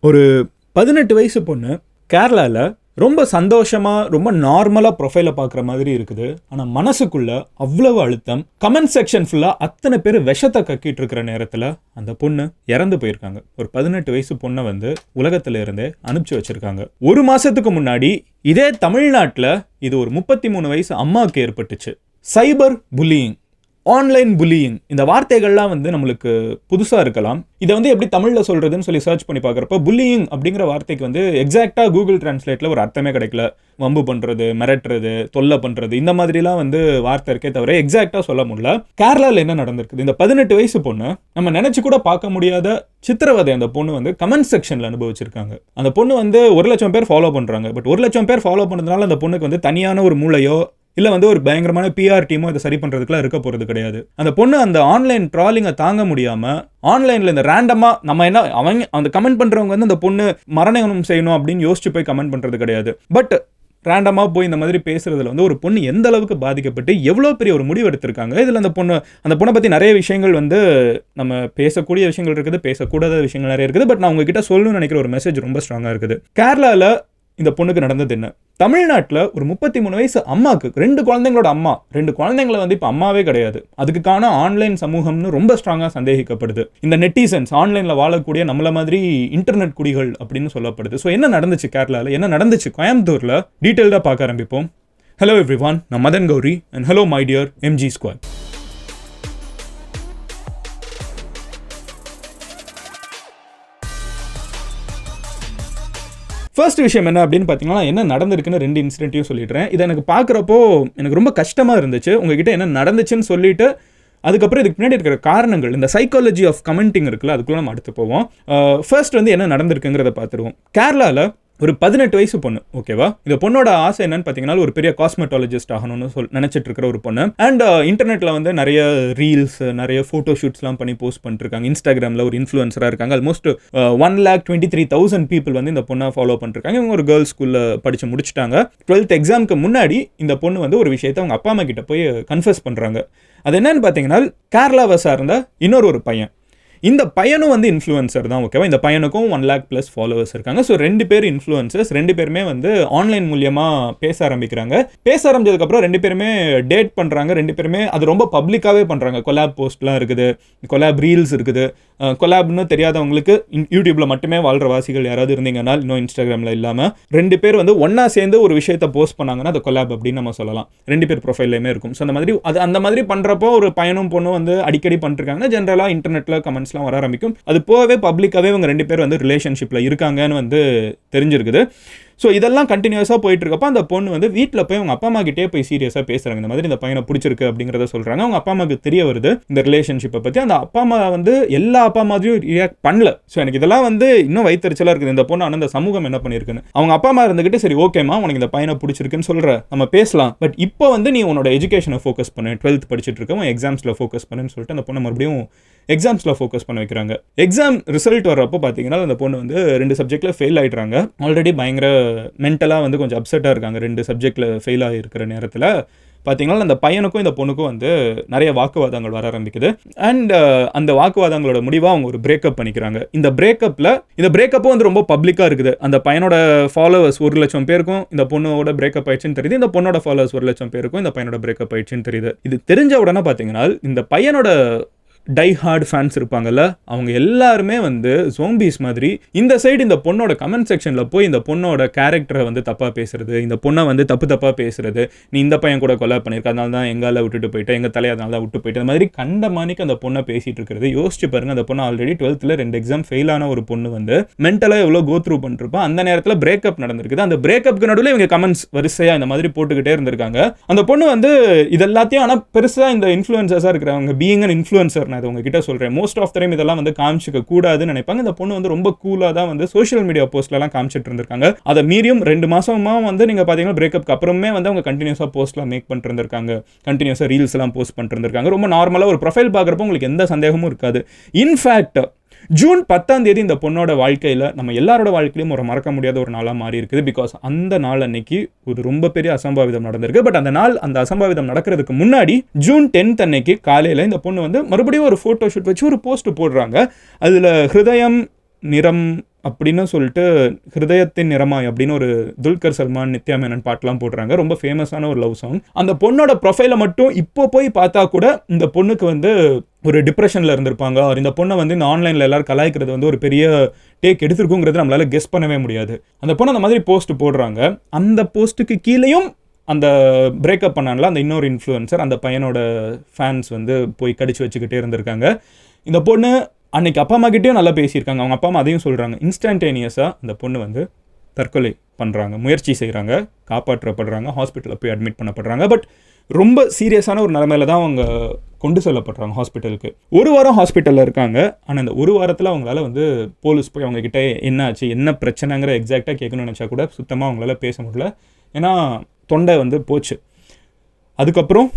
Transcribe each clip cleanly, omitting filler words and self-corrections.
ஒரு 18 வயசு பொண்ணு கேரளாவில் ரொம்ப சந்தோஷமாக ரொம்ப நார்மலாக ப்ரொஃபைலை பார்க்குற மாதிரி இருக்குது. ஆனால் மனசுக்குள்ள அவ்வளவு அழுத்தம். கமெண்ட் செக்ஷன் ஃபுல்லாக அத்தனை பேர் விஷத்தை கக்கிட்டு இருக்கிற நேரத்தில் அந்த பொண்ணு இறந்து போயிருக்காங்க. ஒரு 18 வயசு பொண்ணை வந்து உலகத்துல இருந்தே அனுப்பிச்சு வச்சிருக்காங்க. ஒரு மாசத்துக்கு முன்னாடி இதே தமிழ்நாட்டில் இது ஒரு 33 வயசு அம்மாவுக்கு ஏற்பட்டுச்சு. சைபர் புல்லியிங், ஆன்லைன் புல்லியிங், இந்த வார்த்தைகள்லாம் வந்து நம்மளுக்கு புதுசாக இருக்கலாம். இதை வந்து எப்படி தமிழில் சொல்கிறதுன்னு சொல்லி சர்ச் பண்ணி பார்க்குறப்ப புல்லியிங் அப்படிங்கிற வார்த்தைக்கு வந்து எக்ஸாக்டாக கூகுள் டிரான்ஸ்லேட்டில் ஒரு அர்த்தமே கிடைக்கல. வம்பு பண்ணுறது, மிரட்டுறது, தொல்லை பண்ணுறது, இந்த மாதிரிலாம் வந்து வார்த்தை இருக்கே தவிர எக்ஸாக்டாக சொல்ல முடியல. கேரளாவில் என்ன நடந்திருக்குது? இந்த 18 வயசு பொண்ணு நம்ம நினச்சி கூட பார்க்க முடியாத சித்திரவதை அந்த பொண்ணு வந்து கமெண்ட் செக்ஷனில் அனுபவிச்சிருக்காங்க. அந்த பொண்ணு வந்து 1 லட்சம் பேர் ஃபாலோ பண்ணுறாங்க. பட் 1 லட்சம் பேர் ஃபாலோ பண்ணுறதுனால அந்த பொண்ணுக்கு வந்து தனியான ஒரு மூளையோ இல்லை வந்து ஒரு பயங்கரமான பிஆர் டீமோ இதை சரி பண்ணுறதுக்குலாம் இருக்க போகிறது கிடையாது. அந்த பொண்ணு அந்த ஆன்லைன் ட்ராலிங்கை தாங்க முடியாமல் ஆன்லைனில் இந்த ரேண்டமாக நம்ம என்ன அவங்க அந்த கமெண்ட் பண்ணுறவங்க வந்து அந்த பொண்ணு மரணம் செய்யணும் அப்படின்னு யோசிச்சு போய் கமெண்ட் பண்ணுறது கிடையாது. பட் ரேண்டமாக போய் இந்த மாதிரி பேசுறதுல வந்து ஒரு பொண்ணு எந்த அளவுக்கு பாதிக்கப்பட்டு எவ்வளோ பெரிய ஒரு முடிவு எடுத்திருக்காங்க. இதில் அந்த பொண்ணை பற்றி நிறைய விஷயங்கள் வந்து நம்ம பேசக்கூடிய விஷயங்கள் இருக்குது, பேசக்கூடாத விஷயங்கள் நிறைய இருக்குது. பட் நான் உங்ககிட்ட சொல்லணும்னு நினைக்கிற ஒரு மெசேஜ் ரொம்ப ஸ்ட்ராங்காக இருக்குது. கேரளாவில் இந்த பொண்ணுக்கு நடந்தது என்ன? தமிழ்நாட்டில் ஒரு 33 வயசு அம்மாவுக்கு 2 குழந்தைங்களோட அம்மா, 2 குழந்தைங்களை வந்து இப்போ அம்மாவே கிடையாது. அதுக்கான ஆன்லைன் சமூகம்னு ரொம்ப ஸ்ட்ராங்காக சந்தேகிக்கப்படுது. இந்த நெட்டிசன்ஸ், ஆன்லைனில் வாழக்கூடிய நம்மள மாதிரி இன்டர்நெட் குடிகள் அப்படின்னு சொல்லப்படுது. ஸோ என்ன நடந்துச்சு கேரளாவில், என்ன நடந்துச்சு கோயம்புத்தூரில், டீட்டெயில்டாக பார்க்க ஆரம்பிப்போம். ஹலோ எவ்ரிவான், நான் Madan Gowri and hello my dear MG squad. First விஷயம் என்ன அப்படின்னு பார்த்தீங்கன்னா, என்ன நடந்திருக்குன்னு 2 இன்சிடென்ட்டையும் சொல்லிடுறேன். இதை எனக்கு பார்க்குறப்போ எனக்கு ரொம்ப கஷ்டமாக இருந்துச்சு. உங்ககிட்ட என்ன நடந்துச்சுன்னு சொல்லிட்டு அதுக்கப்புறம் இதுக்கு பின்னாடி இருக்கிற காரணங்கள், இந்த சைக்காலஜி ஆஃப் கமெண்டிங் இருக்குல்ல, அதுக்குள்ளே நம்ம அடுத்து போவோம். ஃபர்ஸ்ட் வந்து என்ன நடந்திருக்குங்கிறத பார்த்துருவோம். கேரளாவில் ஒரு 18 வயசு பொண்ணு, ஓகேவா? இந்த பொண்ணோட ஆசை என்னன்னு பார்த்தீங்கன்னா, ஒரு பெரிய காஸ்மெட்டாலஜிஸ்ட் ஆகணும்னு நினைச்சிட்டு இருக்கிற ஒரு பொண்ணு. அண்ட் இன்டர்நெட்டில் வந்து நிறைய ரீல்ஸ், நிறைய ஃபோட்டோ ஷூட்ஸ்லாம் பண்ணி போஸ்ட் பண்ணிருக்காங்க. இன்ஸ்டாகிராமில் ஒரு இன்ஃப்ளூயன்சராக இருக்காங்க. ஆல்மோஸ்ட் 1,23,000 பீப்புள் வந்து இந்த பொண்ணை ஃபாலோ பண்ணிருக்காங்க. இவங்க ஒரு கேர்ள்ஸ் ஸ்கூலில் படித்து முடிச்சுட்டாங்க. 12th எக்ஸாமுக்கு முன்னாடி இந்த பொண்ணு வந்து ஒரு விஷயத்தை அவங்க அப்பா அம்மா கிட்ட போய் கன்ஃபஸ் பண்ணுறாங்க. அது என்னன்னு பார்த்தீங்கன்னா, கேரளாவை சார்ந்த இன்னொரு பையன். இந்த பையனும் வந்து இன்ஃப்ளூயன்சர் தான், ஓகேவா? இந்த பையனுக்கும் 1 lakh ப்ளஸ் ஃபாலோவர்ஸ் இருக்காங்க. ஸோ 2 பேர் இன்ஃப்ளூயன்சர்ஸ். 2 பேருமே வந்து ஆன்லைன் மூலியமாக பேச ஆரம்பிக்கிறாங்க. பேச ஆரம்பிச்சதுக்கப்புறம் 2 பேருமே டேட் பண்ணுறாங்க. 2 பேருமே அது ரொம்ப பப்ளிக்காகவே பண்ணுறாங்க. கொலாப் போஸ்ட்லாம் இருக்குது, கொலாப் ரீல்ஸ் இருக்குது. கொலாப்னு தெரியாதவங்களுக்கு யூடியூப்பில் மட்டுமே வாழ்கிற வாசிகள் யாராவது இருந்தீங்கன்னா, இன்னும் இன்ஸ்டாகிராமில் இல்லாமல் 2 பேர் வந்து ஒன்றா சேர்ந்து ஒரு விஷயத்தை போஸ்ட் பண்ணாங்கன்னா அது கொலாப் அப்படின்னு நம்ம சொல்லலாம். 2 பேர் ப்ரொஃபைல்லையுமே இருக்கும். ஸோ அந்த மாதிரி பண்ணுறப்போ ஒரு பையனும் பொண்ணும் வந்து அடிக்கடி பண்ணிருக்காங்கன்னா ஜென்ரலாக இன்டர்நெட்டில் கமெண்ட்ஸ் வர ஆரம்பிக்கும். அது போகவே பப்ளிக்காவே இவங்க 2 பேர் வந்து ரிலேஷன்ஷிப்ல இருக்காங்கன்னு வந்து தெரிஞ்சிருக்குது. ஸோ இதெல்லாம் கண்டினியூஸாக போயிட்டு இருக்கப்போ அந்த பொண்ணு வந்து வீட்டில் போய் அவங்க அப்பா அம்மா கிட்டே போய் சீரியஸாக பேசுறாங்க. இந்த மாதிரி இந்த பையனை பிடிச்சிருக்கு அப்படிங்கிறத சொல்றாங்க. அவங்க அப்பா அம்மாவுக்கு தெரிய வருது இந்த ரிலேஷன்ஷிப்பை பற்றி. அந்த அப்பா அம்மா வந்து எல்லா அப்பா மாதிரியும் ரியாக்ட் பண்ணல. ஸோ எனக்கு இதெல்லாம் வந்து இன்னும் வயிற்றுச்சலாக இருக்குது. இந்த பொண்ணு ஆனால் இந்த சமூகம் என்ன பண்ணியிருக்குன்னு. அவங்க அப்பா அம்மா இருந்துகிட்டு சரி ஓகேமா உனக்கு இந்த பையனை பிடிச்சிருக்குன்னு சொல்ற, நம்ம பேசலாம், பட் இப்போ வந்து நீ உன்னோட எஜுகேஷனை ஃபோக்கஸ் பண்ணு, 12th படிச்சுட்டு இருக்க, எக்ஸாம்ஸில் ஃபோக்கஸ் பண்ணுன்னு சொல்லிட்டு அந்த பொண்ணை மறுபடியும் எக்ஸாம்ஸில் ஃபோக்கஸ் பண்ண வைக்கிறாங்க. எக்ஸாம் ரிசல்ட் வர்றப்போ பார்த்தீங்கன்னா அந்த பொண்ணு வந்து 2 சப்ஜெக்டில் ஃபெயில் ஆகிடுறாங்க. ஆல்ரெடி பயங்கர மென்டலாக வந்து கொஞ்சம் அப்செட்டாக இருக்காங்க. 2 சப்ஜெக்டில் ஃபெயில் ஆகிருக்கிற நேரத்தில் பார்த்தீங்கன்னா அந்த பையனுக்கும் இந்த பொண்ணுக்கும் வந்து நிறைய வாக்குவாதங்கள் வர ஆரம்பிக்குது. அண்ட் அந்த வாக்குவாதங்களோட முடிவாக அவங்க ஒரு பிரேக்கப் பண்ணிக்கிறாங்க. இந்த பிரேக்கப்பும் வந்து ரொம்ப பப்ளிக்காக இருக்குது. அந்த பையனோட ஃபாலோவர்ஸ் 1 லட்சம் பேருக்கும் இந்த பொண்ணோட பிரேக்கப் ஆயிடுச்சுன்னு தெரியுது. இந்த பொண்ணோட ஃபாலோவர்ஸ் 1 லட்சம் பேருக்கும் இந்த பையனோட பிரேக்கப் ஆயிடுச்சுன்னு தெரியுது. இது தெரிஞ்ச உடனே பார்த்தீங்கன்னா இந்த பையனோட டை ஹார்ட் ஃபேன்ஸ் இருப்பாங்கல்ல, அவங்க எல்லாருமே வந்து ஜோம்பிஸ் மாதிரி இந்த சைடு இந்த பொண்ணோட கமெண்ட் செக்ஷனில் போய் இந்த பொண்ணோட கேரக்டரை வந்து தப்பாக பேசுறது, இந்த பொண்ணை வந்து தப்பாக பேசுறது, நீ இந்த பையன் கூட கொலை பண்ணியிருக்க, அதனால தான் எங்கால விட்டுட்டு போயிட்டு, எங்கள் தலையை அதனால தான் விட்டு போயிட்டு, அந்த மாதிரி கண்டமானிக்கு அந்த பொண்ணை பேசிட்டு இருக்கிறது. யோசிச்சு பாருங்க, அந்த பொண்ணு ஆல்ரெடி 12th 2 எக்ஸாம் ஃபெயில் ஆன ஒரு பொண்ணு வந்து மென்டலாக எவ்வளோ கோ த்ரூ பண்ணிருப்பா. அந்த நேரத்தில் பிரேக்கப் நடந்திருக்குது. அந்த பிரேக்கப்புக்கு நடுவில் இவங்க கமெண்ட்ஸ் வரிசையாக இந்த மாதிரி போட்டுக்கிட்டே இருந்திருக்காங்க. அந்த பொண்ணு வந்து இது எல்லாத்தையும் ஆனால் பெருசாக இந்த இன்ஃப்ளூயன்சர்ஸாக இருக்கிறவங்க பீயிங் அன் இன்ஃப்ளூயன்சர், நான் இது உங்ககிட்ட சொல்கிறேன், மோஸ்ட் ஆஃப் டைம் இதெல்லாம் வந்து காமிச்சிக்க கூடாதுன்னு நினைப்பாங்க. இந்த பொண்ணு வந்து ரொம்ப கூலாக தான் வந்து சோஷியல் மீடியா போஸ்ட்லாம் காமிச்சிட்டு இருந்திருக்காங்க. அதை மீறியும் 2 மாசமா வந்து நீங்கள் பார்த்தீங்கன்னா பிரேக்கப்க்கு அப்புறமே வந்து அவங்க கண்டினியூஸாக போஸ்ட்லாம் மேக் பண்ணிட்டு இருந்திருக்காங்க. கண்டினியூஸாக ரீல்ஸ் எல்லாம் போஸ்ட் பண்ணிட்டு இருந்திருக்காங்க. ரொம்ப நார்மலாக ஒரு ப்ரொஃபைல் பார்க்குறப்போ உங்களுக்கு எந்த சந்தேகமும் இருக்காது. இன்ஃபேக்ட் ஜூன் 10ஆம் தேதி இந்த பொண்ணோட வாழ்க்கையில் நம்ம எல்லாரோட வாழ்க்கையிலும் ஒரு மறக்க முடியாத ஒரு நாளாக மாறி இருக்குது. பிகாஸ் அந்த நாள் அன்னைக்கு ஒரு ரொம்ப பெரிய அசம்பாவிதம் நடந்திருக்கு. பட் அந்த அசம்பாவிதம் நடக்கிறதுக்கு முன்னாடி ஜூன் 10th அன்னைக்கு காலையில் இந்த பொண்ணு வந்து மறுபடியும் ஒரு ஃபோட்டோ ஷூட் வச்சு ஒரு போஸ்ட் போடுறாங்க. அதில் ஹிருதயம் நிறம் அப்படின்னு சொல்லிட்டு ஹிருதயத்தின் நிறமாய் அப்படின்னு ஒரு துல்கர் சல்மான் நித்யா மேனன் பாட்டெலாம் போடுறாங்க. ரொம்ப ஃபேமஸான ஒரு லவ் சாங். அந்த பொண்ணோட ப்ரொஃபைலை மட்டும் இப்போ போய் பார்த்தா கூட இந்த பொண்ணுக்கு வந்து ஒரு டிப்ரெஷனில் இருந்திருப்பாங்க. இந்த பொண்ணை வந்து இந்த ஆன்லைனில் எல்லாரும் கலாய்க்கிறது வந்து ஒரு பெரிய டேக் எடுத்திருக்குங்கிறது நம்மளால கெஸ் பண்ணவே முடியாது. அந்த பொண்ணு அந்த மாதிரி போஸ்ட் போடுறாங்க. அந்த போஸ்ட்டுக்கு கீழேயும் அந்த பிரேக்கப் பண்ணான்ல அந்த இன்னொரு இன்ஃப்ளூயன்சர், அந்த பையனோட ஃபேன்ஸ் வந்து போய் கடிச்சு வச்சுக்கிட்டே இருந்திருக்காங்க. இந்த பொண்ணு அன்னைக்கு அப்பா அம்மா கிட்டேயும் நல்லா பேசியிருக்காங்க. அவங்க அப்பா அம்மா அதையும் சொல்கிறாங்க. இன்ஸ்டன்டேனியஸாக அந்த பொண்ணு வந்து தற்கொலை பண்ணுறாங்க, முயற்சி செய்கிறாங்க, காப்பாற்றப்படுறாங்க, ஹாஸ்பிட்டலில் போய் அட்மிட் பண்ணப்படுறாங்க. பட் ரொம்ப சீரியஸான ஒரு நிலைமையில தான் அவங்க கொண்டு செல்லப்படுறாங்க ஹாஸ்பிட்டலுக்கு. ஒரு வாரம் ஹாஸ்பிட்டலில் இருக்காங்க. ஆனால் இந்த ஒரு வாரத்தில் அவங்களால வந்து போலீஸ் போய் அவங்கக்கிட்ட என்ன ஆச்சு என்ன பிரச்சனைங்கிற எக்ஸாக்டாக கேட்கணும்னு நினச்சா கூட சுத்தமாக அவங்களால பேச முடியல. ஏன்னா தொண்டை வந்து போச்சு. அதுக்கப்புறம்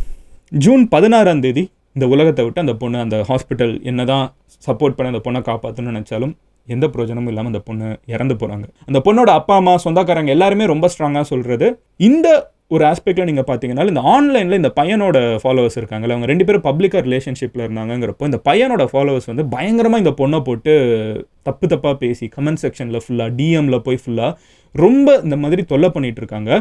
ஜூன் 16 இந்த உலகத்தை விட்டு அந்த பொண்ணு, அந்த ஹாஸ்பிட்டல் என்ன தான் சப்போர்ட் பண்ண அந்த பொண்ணை காப்பாற்றணும்னு நினச்சாலும் எந்த பிரயோஜனமும் இல்லாமல் அந்த பொண்ணு இறந்து போகிறாங்க. அந்த பொண்ணோட அப்பா அம்மா சொந்தக்காரங்க எல்லாருமே ரொம்ப ஸ்ட்ராங்காக சொல்கிறது இந்த ஒரு ஆஸ்பெக்டில் நீங்கள் பார்த்தீங்கன்னா இந்த ஆன்லைனில் இந்த பையனோட ஃபாலோவர்ஸ் இருக்காங்கல்ல, அவங்க 2 பேரும் பப்ளிக்காக ரிலேஷன்ஷிப்பில் இருந்தாங்கிறப்போ இந்த பையனோட ஃபாலோவர்ஸ் வந்து பயங்கரமாக இந்த பொண்ணை போட்டு தப்பாக பேசி கமெண்ட் செக்ஷனில் ஃபுல்லாக டிஎம்மில் போய் ஃபுல்லாக ரொம்ப இந்த மாதிரி தொல்லை பண்ணிகிட்டு இருக்காங்க.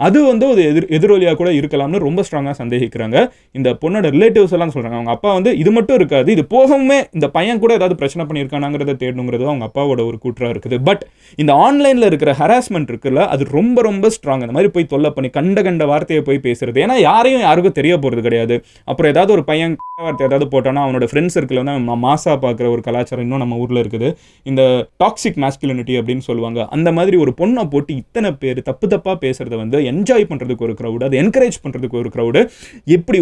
அது வந்து ஒரு எதிரொலியாக கூட இருக்கலாம்னு ரொம்ப ஸ்ட்ராங்காக சந்தேகிக்கிறாங்க. இந்த பொண்ணோட ரிலேட்டிவ்ஸ் எல்லாம் சொல்கிறாங்க அவங்க அப்பா வந்து இது மட்டும் இருக்காது, இது போகவுமே இந்த பையன் கூட ஏதாவது பிரச்சனை பண்ணியிருக்கானாங்கிறத தேடணுங்கிறது அவங்க அப்பாவோட ஒரு கூற்றாக இருக்குது. பட் இந்த ஆன்லைனில் இருக்கிற ஹராஸ்மெண்ட் இருக்குல்ல, அது ரொம்ப ரொம்ப ஸ்ட்ராங். அந்த மாதிரி போய் தொல்லை பண்ணி கண்ட வார்த்தையை போய் பேசுறது. ஏன்னா யாருக்கும் தெரிய போகிறது கிடையாது. அப்புறம் ஏதாவது ஒரு பையன் வார்த்தை ஏதாவது போட்டானா அவனோட ஃப்ரெண்ட்ஸ் சர்க்கிள் வந்து மாசா பார்க்குற ஒரு கலாச்சாரம் இன்னும் நம்ம ஊரில் இருக்குது. இந்த டாக்ஸிக் மாஸ்குலினிட்டி அப்படின்னு சொல்லுவாங்க. அந்த மாதிரி ஒரு பொண்ணை போட்டு இத்தனை பேர் தப்பாக பேசுறத வந்து என்ஜாய் பண்ணுறதுக்கு ஒரு க்ரௌடு, அதை என்கரேஜ் பண்ணுறதுக்கு ஒரு க்ரௌடு, எப்படி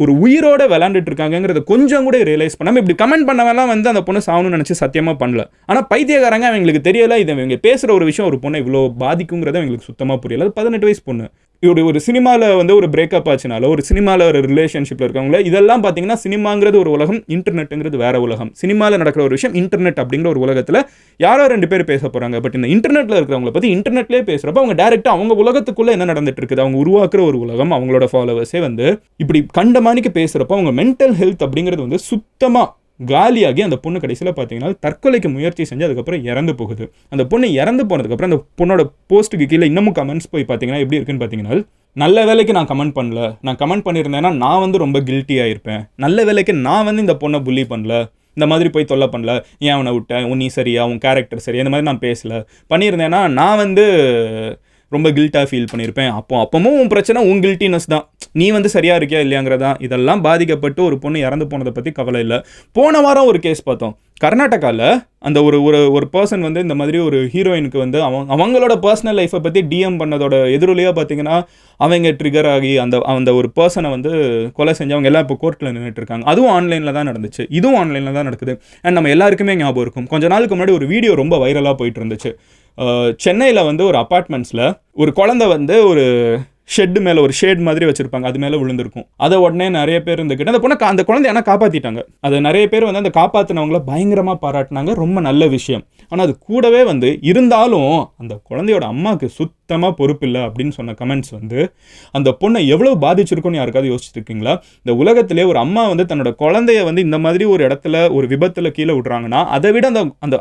ஒரு உயிரோட விளையாண்டுட்டு இருக்காங்கிறத கொஞ்சம் கூட ரியலைஸ் பண்ணாமல் இப்படி கமெண்ட் பண்ணவெல்லாம் வந்து அந்த பொண்ணு சாகணும்னு நினச்சி சத்தியமாக பண்ணல. ஆனால் பைத்தியக்காரங்க அவங்களுக்கு தெரியல இதை இவங்க பேசுகிற ஒரு விஷயம் ஒரு பொண்ணை இவ்வளோ பாதிக்குங்கிறத அவங்களுக்கு சுத்தமாக புரியல. அது 18 வயசு பொண்ணு. இப்படி ஒரு சினிமாவில் வந்து ஒரு பிரேக்கப் ஆச்சுனால, ஒரு சினிமாவில் ஒரு ரிலேஷன்ஷிப்பில் இருக்கவங்கள இதெல்லாம் பார்த்தீங்கன்னா சினிமாங்கிறது ஒரு உலகம், இன்டர்நெட்டுங்கிறது வேற உலகம். சினிமாவில் நடக்கிற ஒரு விஷயம் இன்டர்நெட் அப்படிங்கிற ஒரு உலகத்தில் யாரோ 2 பேர் பேச போகிறாங்க. பட் இந்த இன்டர்நெட்டில் இருக்கிறவங்களை பற்றி இன்டர்நெட்லேயே பேசுகிறப்ப அவங்க டேரெக்டாக அவங்க உலகத்துக்குள்ளே என்ன நடந்துட்டு இருக்குது, அவங்க உருவாக்குற ஒரு உலகம், அவங்களோட ஃபாலோவர்ஸே வந்து இப்படி கண்டமானிக்கு பேசுகிறப்ப அவங்க மென்டல் ஹெல்த் அப்படிங்கிறது வந்து சுத்தமாக காலியாகி அந்த பொண்ணு கடைசியில் பார்த்தீங்கன்னா தற்கொலைக்கு முயற்சி செஞ்சு அதுக்கப்புறம் இறந்து போகுது. அந்த பொண்ணு இறந்து போனதுக்கப்புறம் அந்த பொண்ணோட போஸ்ட்டுக்கு கீழே இன்னமும் கமெண்ட்ஸ் போய் பார்த்தீங்கன்னா எப்படி இருக்குன்னு பார்த்தீங்கன்னா, நல்ல வேலைக்கு நான் கமெண்ட் பண்ணல, நான் கமெண்ட் பண்ணியிருந்தேன்னா நான் வந்து ரொம்ப கில்ட்டி ஆகிருப்பேன், நல்ல வேலைக்கு நான் வந்து இந்த பொண்ணை புள்ளி பண்ணல, இந்த மாதிரி போய் தொல்லை பண்ணல, ஏன் அவனை விட்டேன், நீ சரியா, உன் கேரக்டர் சரியா, இந்த மாதிரி நான் பேசல, பண்ணியிருந்தேன்னா நான் வந்து ரொம்ப கில்ட்டாக ஃபீல் பண்ணியிருப்பேன். அப்பவும் உன் பிரச்சனை உன் கில்ட்டினஸ் தான், நீ வந்து சரியாக இருக்கியா இல்லையாங்கிறதா. இதெல்லாம் பாதிக்கப்பட்டு ஒரு பொண்ணு இறந்து போனதை பற்றி கவலை இல்லை. போன வாரம் ஒரு கேஸ் பார்த்தோம் கர்நாடகாவில். அந்த ஒரு பர்சன் வந்து இந்த மாதிரி ஒரு ஹீரோயினுக்கு வந்து அவங்களோட பர்சனல் லைஃப்பை பற்றி டிஎம் பண்ணதோட எதிரொலியாக பார்த்தீங்கன்னா அவங்க ட்ரிகர் ஆகி அந்த ஒரு பர்சனை வந்து கொலை செஞ்சவங்க எல்லாம் இப்போ கோர்ட்டில் நின்றுட்டு இருக்காங்க. அதுவும் ஆன்லைனில் தான் நடந்துச்சு, இதுவும் ஆன்லைனில் தான் நடக்குது. அண்ட் நம்ம எல்லாருக்குமே ஞாபகம் இருக்கும், கொஞ்ச நாளுக்கு முன்னாடி ஒரு வீடியோ ரொம்ப வைரலாக போயிட்டு இருந்துச்சு. சென்னையில் வந்து ஒரு அப்பார்ட்மெண்ட்ஸில் ஒரு குழந்தை வந்து ஒரு ஷெட்டு மேலே ஒரு ஷேட் மாதிரி வச்சிருப்பாங்க, அது மேலே விழுந்திருக்கும். அதை உடனே நிறைய பேர் இருந்துக்கிட்டு அந்த குழந்தை ஆனால் காப்பாற்றிட்டாங்க. அதை நிறைய பேர் வந்து அந்த காப்பாற்றினவங்கள பயங்கரமாக பாராட்டினாங்க, ரொம்ப நல்ல விஷயம். ஆனால் அது கூடவே வந்து இருந்தாலும் அந்த குழந்தையோட அம்மாவுக்கு சுத்தமாக பொறுப்பு இல்லை அப்படின்னு சொன்ன கமெண்ட்ஸ் வந்து அந்த பொண்ணை எவ்வளோ பாதிச்சிருக்குன்னு யாருக்காவது யோசிச்சிருக்கீங்களா? இந்த உலகத்திலே ஒரு அம்மா வந்து தன்னோட குழந்தைய வந்து இந்த மாதிரி ஒரு இடத்துல ஒரு விபத்தில் கீழே விடுறாங்கன்னா அதை விட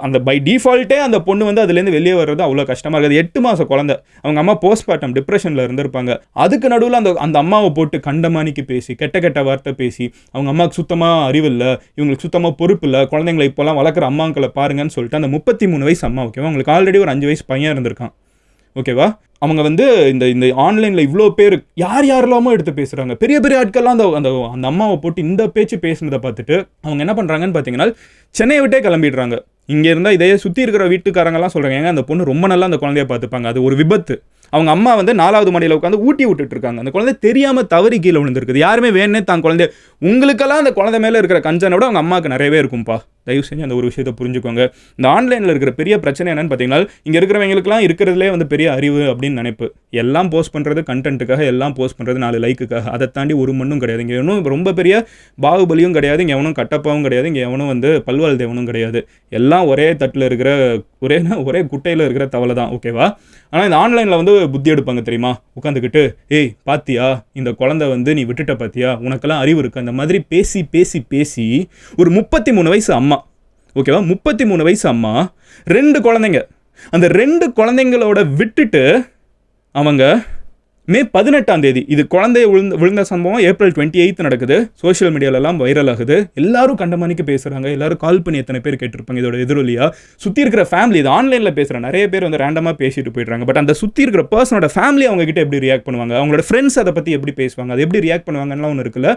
அந்த பை டிஃபால்ட்டே அந்த பொண்ணு வந்து அதுலேருந்து வெளியே வர்றது அவ்வளோ கஷ்டமாக இருக்குது. 8 மாத குழந்தை, அவங்க அம்மா போஸ்ட்மார்ட்டம் டிப்ரெஷனில் இருந்திருப்பாங்க. அதுக்கு நடுவில் அந்த அம்மாவை போட்டு கண்டமானிக்கு பேசி கெட்ட வார்த்தை பேசி அவங்க அம்மாவுக்கு சுத்தமாக அறிவில்லை, இவங்களுக்கு சுத்தமாக பொறுப்பு இல்லை, குழந்தைங்களை இப்போலாம் வளர்க்குற அம்மாக்களை பாருங்கன்னு சொல்லிட்டு அந்த 33 வயசு அம்மா, ஓகேவா, அவங்களுக்கு ஆல்ரெடி ஒரு 5 வயசு பையன் இருந்திருக்கான், ஓகேவா, அவங்க வந்து இந்த ஆன்லைனில் இவ்வளோ பேர் யாரெல்லாமோ எடுத்து பேசுகிறாங்க. பெரிய ஆட்கள்லாம் அந்த அம்மாவை போட்டு இந்த பேச்சு பேசுனதை பார்த்துட்டு அவங்க என்ன பண்ணுறாங்கன்னு பார்த்தீங்கன்னா சென்னையை விட்டே கிளம்பிடுறாங்க. இங்கே இருந்தால் இதையே சுற்றி இருக்கிற வீட்டுக்காரங்கெல்லாம் சொல்கிறாங்க, ஏங்க அந்த பொண்ணு ரொம்ப நல்லா அந்த குழந்தைய பார்த்துப்பாங்க, அது ஒரு விபத்து. அவங்க அம்மா வந்து 4வது மாடியில் உட்காந்து ஊட்டி விட்டுட்டு இருக்காங்க. அந்த குழந்தை தெரியாமல் தவறி கீழே விழுந்திருக்குது. யாருமே வேணே தான் குழந்தைய, உங்களுக்கெல்லாம் அந்த குழந்தை மேலே இருக்கிற கஞ்சனோட அவங்க அம்மாவுக்கு நிறையவே இருக்கும்பா. தயவு செஞ்சு அந்த ஒரு விஷயத்தை புரிஞ்சுக்கோங்க. இந்த ஆன்லைனில் இருக்கிற பெரிய பிரச்சனை என்னன்னு பார்த்தீங்கன்னா, இங்கே இருக்கிறவங்களுக்குலாம் இருக்கிறதுலே வந்து பெரிய அறிவு அப்படின்னு நினைப்பு. எல்லாம் போஸ்ட் பண்ணுறது கண்டென்ட்டுக்காக, எல்லாம் போஸ்ட் பண்ணுறது 4 லைக்குக்காக. அதை தாண்டி ஒரு மண்ணும் கிடையாது. இங்கே எவனும் ரொம்ப பெரிய பாகுபலியும் கிடையாது, இங்கே எவனும் கட்டப்பாவும் கிடையாது, இங்கே எவனும் வந்து பல்வாள் தேவனும் கிடையாது. எல்லாம் ஒரே தட்டில் இருக்கிற ஒரே குட்டையில் இருக்கிற தவளை தான், ஓகேவா. ஆனால் இந்த ஆன்லைனில் வந்து புத்தி எடுப்பாங்க தெரியுமா, உட்காந்துக்கிட்டு ஏய் பாத்தியா இந்த குழந்தை வந்து நீ விட்டுட்ட பாத்தியா, உனக்கெல்லாம் அறிவு இருக்கு, அந்த மாதிரி பேசி ஒரு 33 வயசு அம்மா ஓகேவா? 33 வயசு அம்மா, 2 குழந்தைங்க. அந்த 2 குழந்தைங்களோட விட்டுட்டு அவங்க மே 18ஆம் தேதி, இது குழந்தைய விழுந்த சம்பவம் ஏப்ரல் 28 நடக்குது. சோஷியல் மீடியாலெல்லாம் வைரல் ஆகுது. எல்லாரும் கண்டமானிக்கு பேசுகிறாங்க. எல்லாரும் கால் பண்ணி எத்தனை பேர் கேட்டிருப்பாங்க இதோட எதிரொலியா. சுற்றி இருக்கிற ஃபேமிலி, இது ஆன்லைனில் பேசுகிற நிறைய பேர் வந்து ரேண்டமாக பேசிட்டு போயிடுறாங்க. பட் அந்த சுற்றி இருக்கிற பர்சனோட ஃபேமிலி அவங்ககிட்ட எப்படி ரியாக்ட் பண்ணுவாங்க, அவங்களோட ஃப்ரெண்ட்ஸ் அதை பற்றி எப்படி பேசுவாங்க, அது எப்படி ரியாக்ட் பண்ணுவாங்கலாம் ஒன்று இருக்குல்ல.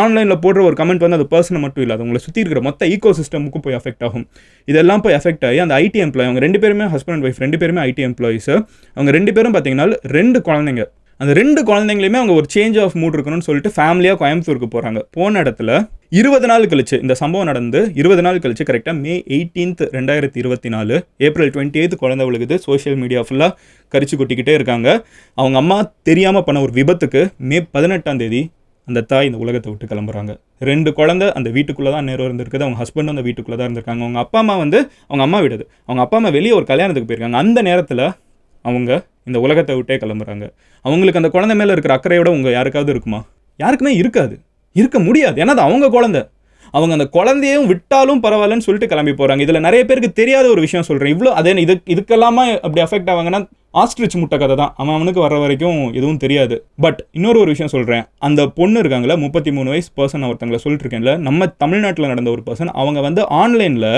ஆன்லைனில் போடுற ஒரு கமெண்ட் வந்து அது பர்சனை மட்டும் இல்லை, அது உங்களை சுற்றி இருக்கிற மொத்த ஈகோ சிஸ்டமுக்கும் போய் அஃபெக்ட் ஆகும். இதெல்லாம் போய் அஃபெக்ட் ஆகி அந்த ஐடி எம்ப்ளாயி, அவங்க 2 பேருமே ஹஸ்பண்ட் அண்ட் ஒய்ஃப், 2 பேருமே ஐடி எம்ப்ளாயிஸ். அவங்க 2 பேரும் பார்த்தீங்கன்னா 2 குழந்தைங்க. அந்த 2 குழந்தைங்களையுமே அவங்க ஒரு சேஞ்ச் ஆஃப் மூட் இருக்கணும்னு சொல்லிட்டு ஃபேமிலியாக கோயம்புத்தூருக்கு போகிறாங்க. போன இடத்துல 20 நாள் கழிச்சு, இந்த சம்பவம் நடந்து 20 நாள் கழிச்சு, கரெக்டாக மே 18, 2024, ஏப்ரல் 28 குழந்தை விழுகுது. சோஷியல் மீடியா ஃபுல்லாக கரிச்சு கொட்டிக்கிட்டே இருக்காங்க. அவங்க அம்மா தெரியாமல் பண்ண ஒரு விபத்துக்கு மே 18ஆம் தேதி அந்த தாய் இந்த உலகத்தை விட்டு கிளம்புறாங்க. 2 குழந்தை அந்த வீட்டுக்குள்ளே தான் நேரம் இருந்திருக்குது. அவங்க ஹஸ்பண்டும் அந்த வீட்டுக்குள்ளே தான் இருந்திருக்காங்க. அவங்க அப்பா அம்மா வந்து அவங்க அம்மா விடுது, அவங்க அப்பா அம்மா வெளியே ஒரு கல்யாணத்துக்கு போயிருக்காங்க. அந்த நேரத்தில் அவங்க இந்த உலகத்தை விட்டே கிளம்புறாங்க. அவங்களுக்கு அந்த குழந்தை மேலே இருக்கிற அக்கறையோட உங்கள் யாருக்காவது இருக்குமா? யாருக்குமே இருக்காது, இருக்க முடியாது. ஏன்னா அது அவங்க குழந்தை. அவங்க அந்த குழந்தையும் விட்டாலும் பரவாயில்லன்னு சொல்லிட்டு கிளம்பி போகிறாங்க. இதில் நிறைய பேருக்கு தெரியாத ஒரு விஷயம் சொல்கிறேன். இவ்வளோ அதே இதுக்கெல்லாமா அப்படி அஃபெக்ட் ஆவாங்கன்னா ஆஸ்ட்ரிச் முட்டை கதை தான். அவனுக்கு வர்ற வரைக்கும் எதுவும் தெரியாது. பட் இன்னொரு ஒரு விஷயம் சொல்கிறேன். அந்த பொண்ணு இருக்காங்களா, 33 வயசு பர்சன், ஒருத்தங்களை சொல்லிட்டு இருக்கேன்ல, நம்ம தமிழ்நாட்டில் நடந்த ஒரு பர்சன். அவங்க வந்து ஆன்லைனில்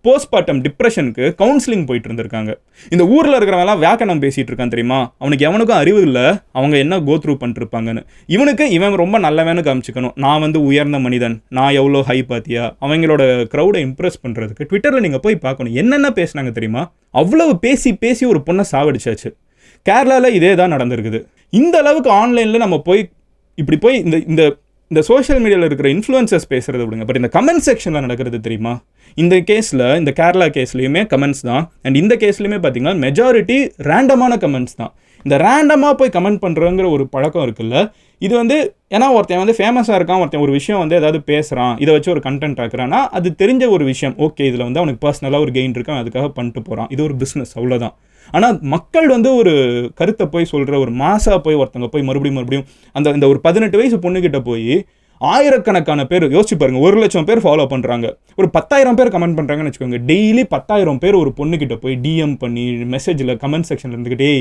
போஸ்ட்மார்ட்டம் டிப்ரெஷனுக்கு கவுன்சிலிங் போயிட்டு இருந்திருக்காங்க. இந்த ஊரில் இருக்கிறவங்கலாம் வியாக்கணம் பேசிகிட்டு இருக்கான் தெரியுமா. அவனுக்கு எவனுக்கும் அறிவு இல்லை, அவங்க என்ன கோ த்ரூ பண்ணிருப்பாங்கன்னு. இவன் ரொம்ப நல்லவனு காமிச்சிக்கணும், நான் வந்து உயர்ந்த மனிதன், நான் எவ்வளோ ஹை பாத்தியா. அவங்களோட க்ரௌடை இம்ப்ரெஸ் பண்ணுறதுக்கு ட்விட்டரில் நீங்கள் போய் பார்க்கணும் என்னென்ன பேசினாங்க தெரியுமா. அவ்வளவு பேசி ஒரு பொண்ணை சாவடிச்சாச்சு. கேரளாவில் இதே தான் நடந்திருக்குது. இந்த அளவுக்கு ஆன்லைனில் நம்ம போய் இப்படி போய் இந்த சோஷியல் மீடியாவில் இருக்கிற இன்ஃப்ளூயன்சர்ஸ் பேசுகிறத விடுங்க. பட் இந்த கமெண்ட் செக்ஷனில் நடக்கிறது தெரியுமா. இந்த கேஸில், இந்த கேரளா கேஸ்லையுமே கமெண்ட்ஸ் தான். அண்ட் இந்த கேஸ்லையுமே பார்த்தீங்கன்னா மெஜாரிட்டி ரேண்டமான கமெண்ட்ஸ் தான். இந்த ரேண்டமாக போய் கமெண்ட் பண்ணுறங்கிற ஒரு பழக்கம் இருக்குல்ல, இது வந்து ஏன்னா ஒருத்தன் வந்து ஃபேமஸாக இருக்கான், ஒருத்தன் ஒரு விஷயம் வந்து ஏதாவது பேசுகிறான், இதை வச்சு ஒரு கண்டென்ட் ஆக்குறான்னா அது தெரிஞ்ச ஒரு விஷயம். ஓகே, இதில் வந்து அவனுக்கு பர்சனலாக ஒரு கெயின் இருக்கான், அதுக்காக பண்ணிட்டு போகிறான். இது ஒரு பிஸ்னஸ், அவ்வளோதான். ஆனால் மக்கள் வந்து ஒரு கருத்தை போய் சொல்கிற ஒரு மாசாக போய் ஒருத்தங்க போய் மறுபடியும் இந்த ஒரு 18 வயசு பொண்ணுக்கிட்ட போய் ஆயிரக்கணக்கான பேர் யோசிச்சு பாருங்க, 1 லட்சம் பேர் ஃபாலோ பண்ணுறாங்க, ஒரு 10,000 பேர் கமெண்ட் பண்ணுறாங்கன்னு வச்சுக்கோங்க. டெய்லி 10,000 பேர் ஒரு பொண்ணுக்கிட்ட போய் டிஎம் பண்ணி மெசேஜில் கமெண்ட் செக்ஷனில் இருந்துக்கிட்டே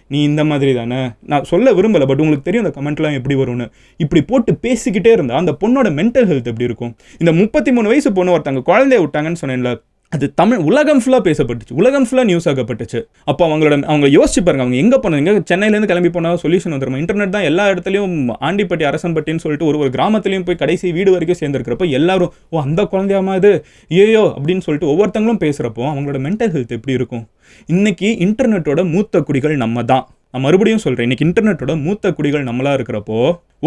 நீ இந்த மாதிரி தானே, நான் சொல்ல விரும்பலை, பட் உங்களுக்கு தெரியும் அந்த கமெண்ட்லாம் எப்படி வரும்னு. இப்படி போட்டு பேசிக்கிட்டே இருந்தால் அந்த பொண்ணோட மென்டல் ஹெல்த் எப்படி இருக்கும். இந்த 33 வயசு பொண்ணு ஒருத்தங்க குழந்தைய விட்டாங்கன்னு சொன்னேன்ல, அது உலகம் ஃபுல்லாக பேசப்பட்டுச்சு, உலகம் ஃபுல்லாக நியூஸ் ஆகப்பட்டுச்சு. அப்போ அவங்க யோசிச்சு பாருங்க, அவங்க எங்கே போனாங்க. சென்னையிலேருந்து கிளம்பி போனால் சொல்யூஷன் வந்துருமா. இன்டர்நெட் தான் எல்லா இடத்துலையும், ஆண்டிப்பட்டி, அரசன்பட்டின்னு சொல்லிட்டு ஒரு கிராமத்துலையும் போய் கடைசி வீடு வரைக்கும் சேர்ந்துருக்கிறப்போ எல்லாரும் அந்த குழந்தையாமா இது ஐயோ அப்படின்னு சொல்லிட்டு ஒவ்வொருத்தங்களும் பேசுகிறப்போ அவங்களோட மென்டல் ஹெல்த் எப்படி இருக்கும். இன்னைக்கு இன்டர்நெட்டோட மூத்த குடிகள் நம்ம தான். நான் மறுபடியும் சொல்கிறேன், இன்னைக்கு இன்டர்நெட்டோட மூத்த குடிகள் நம்மளாக இருக்கிறப்போ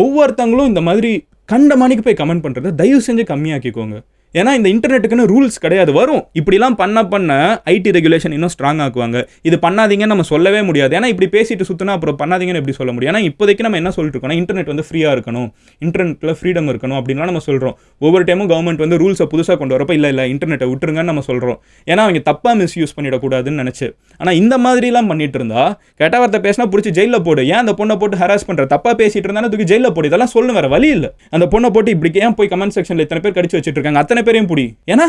ஒவ்வொருத்தங்களும் இந்த மாதிரி கண்டமானிக்கு போய் கமெண்ட் பண்ணுறதை தயவு செஞ்சு கம்மியாக்கிக்கோங்க. ஏன்னா இந்த இன்டர்நெட்டுக்குன்னு ரூல்ஸ் கிடையாது. வரும் இப்படிலாம் பண்ண ஐடி ரெகுலேஷன் இன்னும் ஸ்ட்ராங் ஆக்குவாங்க. இது பண்ணாதீங்கன்னு நம்ம சொல்லவே முடியாது. ஏன்னா இப்படி பேசிட்டு சுற்றினா அப்புறம் பண்ணாதீங்கன்னு எப்படி சொல்ல முடியும். ஏன்னா இப்போதைக்கு நம்ம என்ன சொல்லிட்டு இருக்கோம்னா இன்டர்நெட் வந்து ஃப்ரீயாக இருக்கணும், இன்டர்நெட்டில் ஃப்ரீடம் இருக்கணும் அப்படின்லாம் நம்ம சொல்கிறோம். ஒவ்வொரு டைமும் கவர்மெண்ட் வந்து ரூல்ஸை புதுசாக கொண்டு வரப்போ இல்லை இன்டர்நெட்டை விட்டுருங்கன்னு நம்ம சொல்கிறோம். ஏன்னா அவங்க தப்பாக மிஸ்யூஸ் பண்ணிடக்கூடாதுன்னு நினச்சி. ஆனால் இந்த மாதிரிலாம் பண்ணிட்டு இருந்தா கெட்ட வார்த்தை பேசினா பிடிச்சி ஜெயிலில் போடு. ஏன் அந்த பொண்ணை போட்டு ஹராஸ் பண்ணுற, தப்பாக பேசிட்டு இருந்தாலும் தூக்கி ஜெயிலில் போடு. இதெல்லாம் சொல்ல வேற வழி இல்லை. அந்த பொண்ணை போட்டு இப்படி ஏன் போய் கமெண்ட் செக்ஷனில் இத்தனை பேர் கடிச்சு வச்சுட்டு இருக்காங்க, அத்தனை பேரையும் புடி, ஏன்னா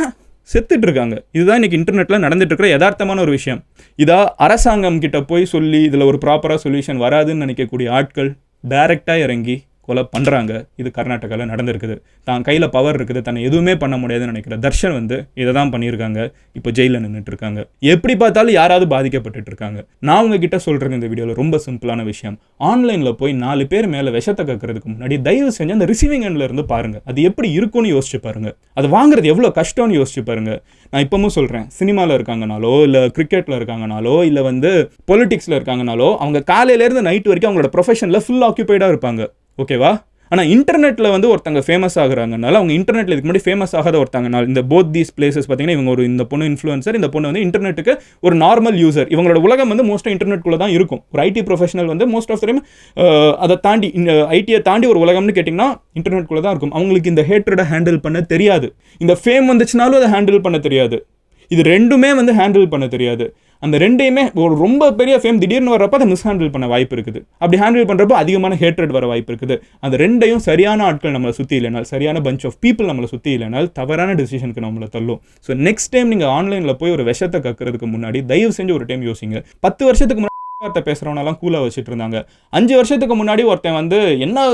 செத்துட்டு இருக்காங்க. இதுதான் இன்னைக்கு இன்டர்நெட்டில் நடந்துட்டு இருக்கிற யதார்த்தமான ஒரு விஷயம். இதா அரசாங்கம் கிட்ட போய் சொல்லி இதில் ஒரு ப்ராப்பராக சொல்யூஷன் வராதுன்னு நினைக்கக்கூடிய ஆட்கள் டைரெக்டாக இறங்கி கொலை பண்ணுறாங்க. இது கர்நாடகாவில் நடந்திருக்குது. தான் கையில் பவர் இருக்குது, தன்னை எதுவுமே பண்ண முடியாதுன்னு நினைக்கிற தர்ஷன் வந்து இதை தான் பண்ணியிருக்காங்க. இப்போ ஜெயிலில் நின்றுட்டு இருக்காங்க. எப்படி பார்த்தாலும் யாராவது பாதிக்கப்பட்டு இருக்காங்க. நான் உங்ககிட்ட சொல்கிறது இந்த வீடியோவில் ரொம்ப சிம்பிளான விஷயம். ஆன்லைனில் போய் 4 பேர் மேலே விஷத்தை கக்கிறதுக்கு முன்னாடி தயவு செஞ்சு அந்த ரிசீவிங் எண்டில் இருந்து பாருங்கள். அது எப்படி இருக்கும்னு யோசிச்சு பாருங்கள். அது வாங்குறது எவ்வளோ கஷ்டம்னு யோசிச்சு பாருங்கள். நான் இப்பவும் சொல்கிறேன், சினிமாவில் இருக்காங்கனாலோ இல்லை கிரிக்கெட்டில் இருக்காங்கனாலோ இல்லை வந்து பொலிட்டிக்ஸில் இருக்காங்கனாலோ அவங்க காலையிலேருந்து நைட் வரைக்கும் அவங்களோட ப்ரொஃபஷனில் ஃபுல் ஆக்கியூபைடாக இருப்பாங்க. ஓகேவா? ஆனால் இன்டர்நெட்டில் வந்து ஒருத்தங்க ஃபேமஸ் ஆகுறாங்கனால அவங்க இன்டர்நெட்டில் இதுக்கு முன்னாடி ஃபேமஸ் ஆகாத ஒருத்தங்கனால இந்த போத் தீஸ் பிளேசஸ் பார்த்தீங்கன்னா இவங்க இந்த பொண்ணு இன்ஃப்ளூயன்சர், இந்த பொண்ணு வந்து இன்டர்நெட்டுக்கு ஒரு நார்மல் யூசர். இவங்களோட உலகம் வந்து மோஸ்ட்டாக இன்டர்நெட்டுக்குள்ளே தான் இருக்கும். ஒரு ஐடி ப்ரொஃபஷனல் வந்து மோஸ்ட் ஆஃப் டைம் அதை தாண்டி ஐடியை தாண்டி ஒரு உலகம்னு கேட்டிங்கன்னா இன்டர்நெட்டுக்குள்ளே தான் இருக்கும். அவங்களுக்கு இந்த ஹேட்ரடை ஹேண்டில் பண்ண தெரியாது. இந்த ஃபேம் வந்துச்சுனாலும் அதை ஹேண்டில் பண்ண தெரியாது. இது ரெண்டுமே வந்து ஹேண்டில் பண்ண தெரியாது. அந்த ரெண்டையுமே ஒரு ரொம்ப பெரிய ஃபேம் திடீர்னு வர்றப்போ அதை மிஸ்ஹேண்டில் பண்ண வாய்ப்பு இருக்குது. அப்படி ஹேண்டில் பண்ணுறப்போ அதிகமான ஹேட்ரட் வர வாய்ப்பு இருக்குது. அந்த ரெண்டையும் சரியான ஆட்கள் நம்மளை சுற்றி இல்லைனால், சரியான பஞ்ச் ஆஃப் பீப்புள் நம்மளை சுற்றி இல்லைனால் தவறான டிசிஷனுக்கு நம்மளை தள்ளும். ஸோ நெக்ஸ்ட் டைம் நீங்கள் ஆன்லைனில் போய் ஒரு விஷத்தை கக்கிறதுக்கு முன்னாடி தயவு செஞ்சு ஒரு டைம் யோசிங்க. 10 வருஷத்துக்கு முன்னாடி வார்த்தை பேசுகிறவனெல்லாம் கூலாக வச்சுட்டு இருந்தாங்க. 5 வருஷத்துக்கு முன்னாடி ஒருத்தன் வந்து என்ன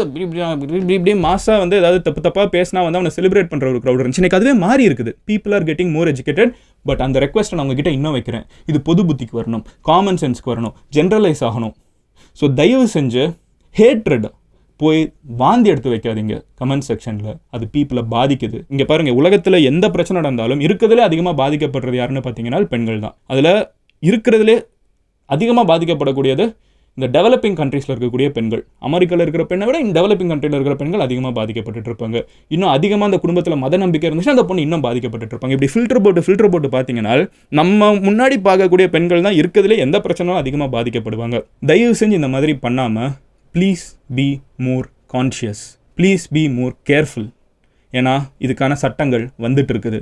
இப்படி மாசா வந்து ஏதாவது தப்பாக பேசினா வந்து அவனை செலிப்ரேட் பண்ணுற ஒரு க்ரௌட் இருந்துச்சு. எனக்கு அதுவே மாறி இருக்குது. People are getting more educated. But அந்த ரெக்வஸ்ட்டை நான் உங்ககிட்ட இன்னும் வைக்கிறேன். இது பொது புத்திக்கு வரணும், காமன் சென்ஸ்க்கு வரணும், ஜென்ரலைஸ் ஆகணும். ஸோ தயவு செஞ்சு ஹேட்ரட் போய் வாந்தி எடுத்து வைக்காதீங்க கமெண்ட் செக்ஷனில். அது பீப்புளை பாதிக்குது. இங்கே பாருங்கள், உலகத்தில் எந்த பிரச்சனை நடந்தாலும் இருக்கிறதுலே அதிகமாக பாதிக்கப்படுறது யாருன்னு பார்த்தீங்கன்னா பெண்கள் தான். அதில் இருக்கிறதுலே அதிகமாக பாதிக்கப்படக்கூடியது இந்த டெவலப்பிங் கண்ட்ரீஸில் இருக்கக்கூடிய பெண்கள். அமெரிக்காவில் இருக்கிற பெண்ணை விட இந்த டெவலப்பிங் கண்ட்ரியில் இருக்கிற பெண்கள் அதிகமாக பாதிக்கப்பட்டு இருப்பாங்க. இன்னும் அதிகமாக அந்த குடும்பத்தில் மத நம்பிக்கை இருந்துச்சுன்னா அந்த பொண்ணு இன்னும் பாதிக்கப்பட்டு இருப்பாங்க. இப்படி ஃபில்டர் போட்டு பார்த்தீங்கன்னா நம்ம முன்னாடி பார்க்கக்கூடிய பெண்கள் தான் இருக்கிறதுலே எந்த பிரச்சனையும் அதிகமாக பாதிக்கப்படுவாங்க. தயவு செஞ்சு இந்த மாதிரி பண்ணாமல் please be more conscious, please be more careful. ஏன்னா இதுக்கான சட்டங்கள் வந்துட்டு இருக்குது,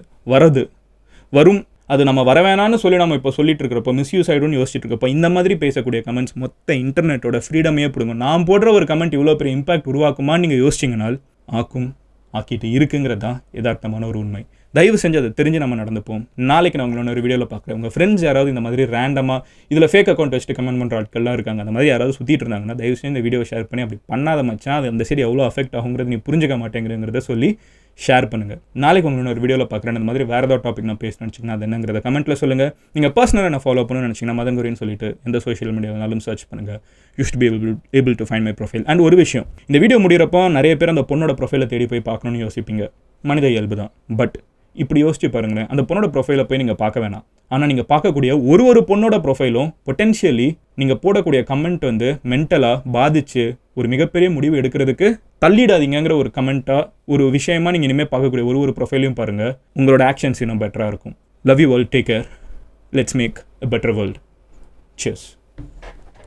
வரும். அது நம்ம வர வேணான்னு சொல்லி நம்ம இப்போ சொல்லிட்டு இருக்கிறப்போ மிஸ்யூஸ் ஆகிடும்னு யோசிச்சுட்டு இருக்கப்போ இந்த மாதிரி பேசக்கூடிய கமெண்ட்ஸ் மொத்த இன்டர்நெட்டோட ஃப்ரீடமே பிடுங்க. நான் போடுற ஒரு கமெண்ட் இவ்வளோ பெரிய இம்பாக்ட் உருவாக்குமான்னு நீங்கள் யோசிச்சிங்கனால் ஆக்கிட்டு இருக்குங்கிறது தான் யதார்த்தமான ஒரு உண்மை. தயவு செஞ்சு அதை தெரிஞ்சு நம்ம நடந்துப்போம். நாளைக்கு நான் உங்களோட ஒரு வீடியோவில் பார்க்குறேன். உங்கள் ஃப்ரெண்ட்ஸ் யாராவது இந்த மாதிரி ரேண்டமாக இதில் ஃபேக் அக்கௌண்ட் வச்சுட்டு கமெண்ட் பண்ணுற ஆட்கள்லாம் இருக்காங்க. அந்த மாதிரி யாராவது சுற்றிட்டு இருந்தாங்கன்னா தயவு செஞ்சு இந்த வீடியோ ஷேர் பண்ணி அப்படி பண்ணாத மச்சான் அது அந்த சைடு எவ்வளோ அஃபெக்ட் ஆகுங்கிறது நீ புரிஞ்சுக்க மாட்டேங்கிறத சொல்லி ஷேர் பண்ணுங்கள். நாளைக்கு உங்களோட ஒரு வீடியோவில் பார்க்குறேன். அந்த மாதிரி வேறு ஏதாவது டாபிக் நான் பேசணும்னு நினச்சிங்கன்னா அது என்னங்கிறத கமெண்ட்டில் சொல்லுங்கள். நீங்கள் பர்சனலாக நான் ஃபாலோ பண்ணணும்னு நினச்சிங்கன்னா மதங்குரின்னு சொல்லிட்டு எந்த சோஷியல் மீடியாவினாலும் சர்ச் பண்ணுங்கள். You should be able to find my profile. And ஒரு விஷயம், இந்த வீடியோ முடிகிறப்போ நிறைய பேர் அந்த பொண்ணோட ப்ரொஃபைலை தேடி போய் பார்க்கணும்னு யோசிப்பீங்க. மனித இயல்பு தான். பட் இப்படி யோசிச்சு பாருங்களேன், அந்த பொண்ணோட ப்ரொஃபைலை போய் நீங்கள் பார்க்க வேணாம். ஆனால் நீங்கள் பார்க்கக்கூடிய ஒரு பொண்ணோட ப்ரொஃபைலும் பொட்டென்ஷியலி நீங்கள் போடக்கூடிய கமெண்ட் வந்து மென்டலாக பாதிச்சு ஒரு மிகப்பெரிய முடிவு எடுக்கிறதுக்கு தள்ளிடாதீங்கிற ஒரு கமெண்ட்டாக ஒரு விஷயமா நீங்கள் இனிமேல் பார்க்கக்கூடிய ஒரு ப்ரொஃபைலையும் பாருங்கள். உங்களோட ஆக்ஷன்ஸ் இன்னும் பெட்டராக இருக்கும். Love you all, take care, let's make a better world. Cheers.